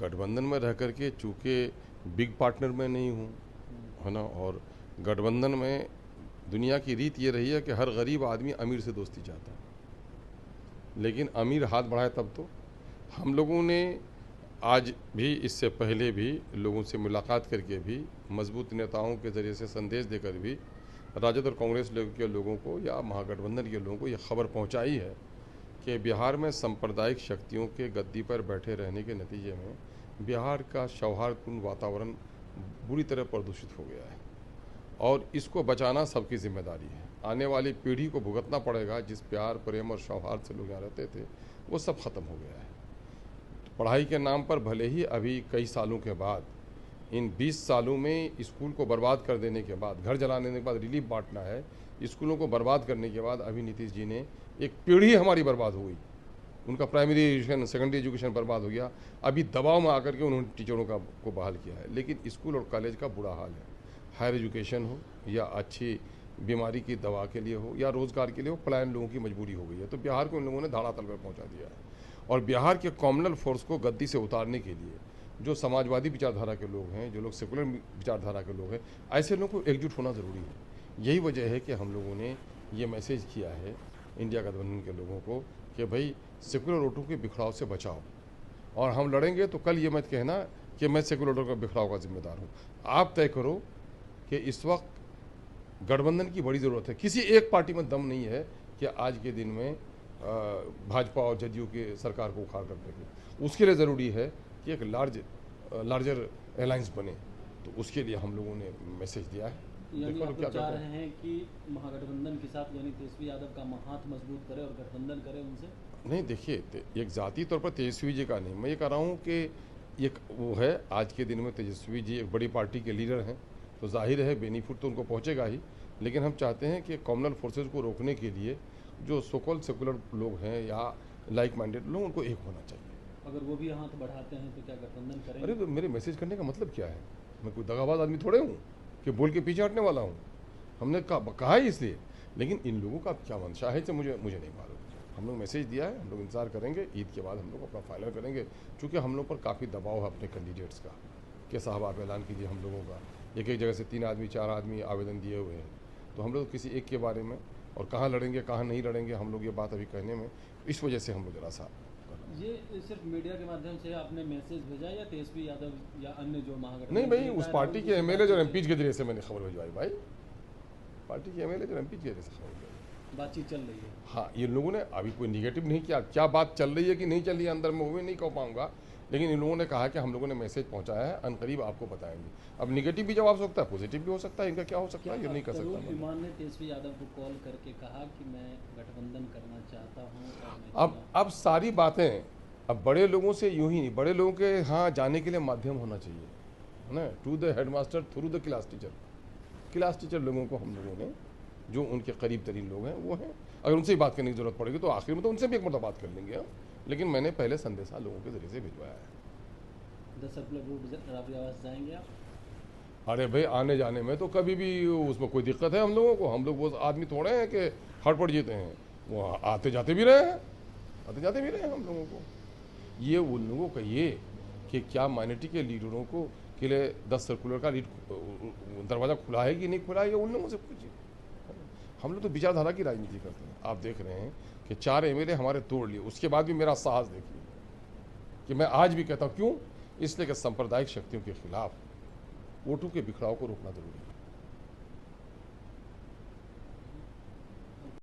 गठबंधन में रह करके चूँकि बिग पार्टनर में नहीं हूँ, है ना, और गठबंधन में दुनिया की रीत ये रही है कि हर गरीब आदमी अमीर से दोस्ती चाहता है, लेकिन अमीर हाथ बढ़ाए तब तो। हम लोगों ने आज भी, इससे पहले भी लोगों से मुलाकात करके भी, मजबूत नेताओं के ज़रिए से संदेश देकर भी राजद और कांग्रेस के लोगों को या महागठबंधन के लोगों को यह खबर पहुंचाई है कि बिहार में सांप्रदायिक शक्तियों के गद्दी पर बैठे रहने के नतीजे में बिहार का सौहार्दपूर्ण वातावरण बुरी तरह प्रदूषित हो गया है और इसको बचाना सबकी जिम्मेदारी है। आने वाली पीढ़ी को भुगतना पड़ेगा। जिस प्यार, प्रेम और सौहार्द से लोग यहाँ रहते थे वो सब खत्म हो गया है। पढ़ाई के नाम पर भले ही अभी कई सालों के बाद, इन 20 सालों में स्कूल को बर्बाद कर देने के बाद, घर जलाने के बाद रिलीफ बांटना है, स्कूलों को बर्बाद करने के बाद अभी नीतीश जी ने एक पीढ़ी हमारी बर्बाद हो गई। उनका प्राइमरी एजुकेशन, सेकेंडरी एजुकेशन बर्बाद हो गया। अभी दबाव में आकर के उन्होंने टीचरों को बहाल किया है, लेकिन स्कूल और कॉलेज का बुरा हाल है। हायर एजुकेशन हो या अच्छी बीमारी की दवा के लिए हो या रोज़गार के लिए हो, पलायन लोगों की मजबूरी हो गई है। तो बिहार को उन लोगों ने धरातल पर पहुँचा दिया है और बिहार के कॉमनल फोर्स को गद्दी से उतारने के लिए जो समाजवादी विचारधारा के लोग हैं, जो लोग सेकुलर विचारधारा के लोग हैं, ऐसे लोगों को एकजुट होना ज़रूरी है। यही वजह है कि हम लोगों ने ये मैसेज किया है इंडिया गठबंधन के लोगों को कि भाई सेकुलर वोटों के बिखराव से बचाओ, और हम लड़ेंगे तो कल ये मत कहना कि मैं सेकुलर वोटों का बिखराव का जिम्मेदार हूँ। आप तय करो कि इस वक्त गठबंधन की बड़ी ज़रूरत है। किसी एक पार्टी में दम नहीं है कि आज के दिन में भाजपा और जदयू की सरकार को उखाड़ कर देंगे। उसके लिए ज़रूरी है कि एक लार्जर अलायंस बने। तो उसके लिए हम लोगों ने मैसेज दिया है। यानी आप लोग चाह रहे हैं कि महागठबंधन के साथ यानी तेजस्वी यादव का हाथ मजबूत करे और गठबंधन करे उनसे? नहीं, देखिए, एक ज़ाती तौर पर तेजस्वी जी का नहीं, मैं ये कह रहा हूँ कि एक वो है, आज के दिन में तेजस्वी जी एक बड़ी पार्टी के लीडर हैं, तो जाहिर है बेनिफिट तो उनको पहुँचेगा ही, लेकिन हम चाहते हैं कि कॉमनल फोर्सेज को रोकने के लिए जो सोकॉल्ड सेकुलर लोग हैं या लाइक माइंडेड लोग, उनको एक होना चाहिए। अगर वो भी हाथ बढ़ाते हैं तो क्या गठबंधन करेंगे? अरे तो मेरे मैसेज करने का मतलब क्या है? मैं कोई दगाबाज आदमी थोड़े हूँ कि बोल के पीछे हटने वाला हूँ। हमने कहा है इसलिए, लेकिन इन लोगों का क्या मंशा है मुझे नहीं मालूम। हम लोग मैसेज दिया है, हम लोग इंतजार करेंगे, ईद के बाद हम लोग अपना फाइनल करेंगे, क्योंकि हम लोग पर काफ़ी दबाव है अपने कैंडिडेट्स का कि साहब आप ऐलान कीजिए। हम लोगों का एक जगह से 3 आदमी 4 आदमी आवेदन दिए हुए हैं, तो हम लोग किसी एक के बारे में और कहाँ लड़ेंगे कहाँ नहीं लड़ेंगे, हम लोग ये बात अभी कहने में, इस वजह से हम लोग जरा सा। ये सिर्फ मीडिया के माध्यम से आपने मैसेज भेजा या तेजस्वी यादव या अन्य जो महागठबंधन? नहीं भाई, उस पार्टी के एमएलए और एमपी के जरिए से मैंने खबर भिजवाई भाई। पार्टी के एमएलए और एमपी के जरिए से खबर भिजवाई। बातचीत चल रही है। हाँ, ये लोगों ने अभी कोई निगेटिव नहीं किया। क्या बात चल रही है कि नहीं चल रही है अंदर में, वो भी नहीं कह पाऊंगा, लेकिन इन लोगों ने कहा कि हम लोगों ने मैसेज पहुंचाया है, अनकरीब आपको बताएंगे। अब निगेटिव भी जवाब हो सकता है, पॉजिटिव भी हो सकता है, इनका क्या हो सकता है ये नहीं कर सकता। विमान ने तेजस्वी यादव को कॉल करके कहा कि मैं गठबंधन करना चाहता हूँ। अब सारी बातें, अब बड़े लोगों से यूं ही नहीं, बड़े लोगों के यहाँ जाने के लिए माध्यम होना चाहिए, है ना, to the headmaster through the class teacher. Class teacher लोगों को हम लोगों ने, जो उनके करीब तरीन लोग हैं वो हैं, अगर उनसे ही बात करने की ज़रूरत पड़ेगी तो आखिर में तो उनसे भी एक मरतबा बात कर लेंगे हम, लेकिन मैंने पहले संदेशा लोगों के ज़रिए से भिजवाया है। 10 सर्कुलर रूट राबड़ी आवास जाएंगे आप? अरे भाई, आने जाने में तो कभी भी उसमें कोई दिक्कत है हम लोगों को? हम लोग वो आदमी थोड़े हैं कि हड़पड़ जीते हैं, वो आते जाते भी रहे हैं, हम लोगों को। ये उन लोगों का ये कि क्या माइनॉरिटी के लीडरों को के लिए 10 सर्कुलर का दरवाज़ा खुला है कि नहीं खुला है, ये उन लोगों से पूछिए। हम लोग तो विचारधारा की राजनीति करते हैं। आप देख रहे हैं कि 4 एमएलए हमारे तोड़ लिए, उसके बाद भी मेरा साहस देखिए कि मैं आज भी कहता हूँ। क्यों? इसलिए कि सांप्रदायिक शक्तियों के खिलाफ वोटों के बिखराव को रोकना जरूरी है।